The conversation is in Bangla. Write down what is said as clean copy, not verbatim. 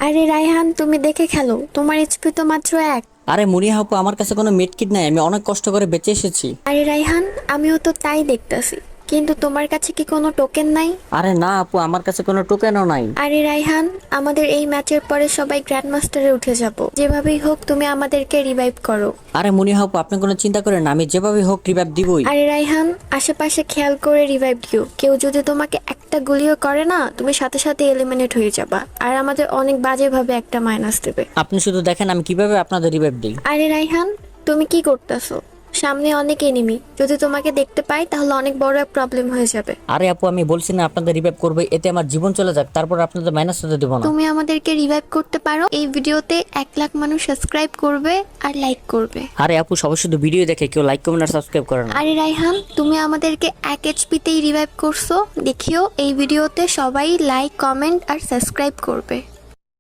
আরে রায়হান, তুমি দেখে খেলো, তোমার এইচপি তো মাত্র এক। আরে মুনিয়া আপু, আমার কাছে কোনো মেড কিট নাই, আমি অনেক কষ্ট করে বেঁচে এসেছি। আরে রায়হান, আমিও তো তাই দেখতাছি, কিন্তু তোমার কাছে কি কোনো টোকেন নাই? আরে না আপু, আমার কাছে কোনো টোকেনও নাই। আরে রায়হান, আমাদের এই ম্যাচের পরে সবাই গ্র্যান্ড মাস্টারে উঠে যাব, যেভাবেই হোক তুমি আমাদেরকে রিভাইভ করো। আরে মুনিয়া আপু, আপনি কোনো চিন্তা করেন না, আমি যেভাবে হোক রিভাইভ দিবই। আরে রায়হান, আশেপাশে খেয়াল করে রিভাইভ দিও, কেউ যদি তোমাকে একটা গুলিও করে না, তুমি সাথে সাথে এলিমিনেট হয়ে যাবা, আর আমাদের অনেক বাজেভাবে একটা মাইনাস দেবে। আপনি শুধু দেখেন আমি কিভাবে আপনাদের রিভাইভ দিই। আরে রায়হান, তুমি কি করতেছো? সামনে অনেক এনিমি, যদি তোমাকে দেখতে পাই তাহলে অনেক বড় এক প্রবলেম হয়ে যাবে। আরে আপু, আমি বলছি না আপনাদের রিভাইভ করবে, এতে আমার জীবন চলে যাক, তারপর আপনাদের মাইনাস হতে দেবো না। তুমি আমাদেরকে রিভাইভ করতে পারো, এই ভিডিওতে 1 লাখ মানুষ সাবস্ক্রাইব করবে আর লাইক করবে। আরে আপু, সবাই শুধু ভিডিও দেখে, কেউ লাইক কমেন্ট আর সাবস্ক্রাইব করে না। আরে রায়হান, তুমি আমাদেরকে 1 এইচপিতেই রিভাইভ করছো, দেখিও এই ভিডিওতে সবাই লাইক কমেন্ট আর সাবস্ক্রাইব করবে।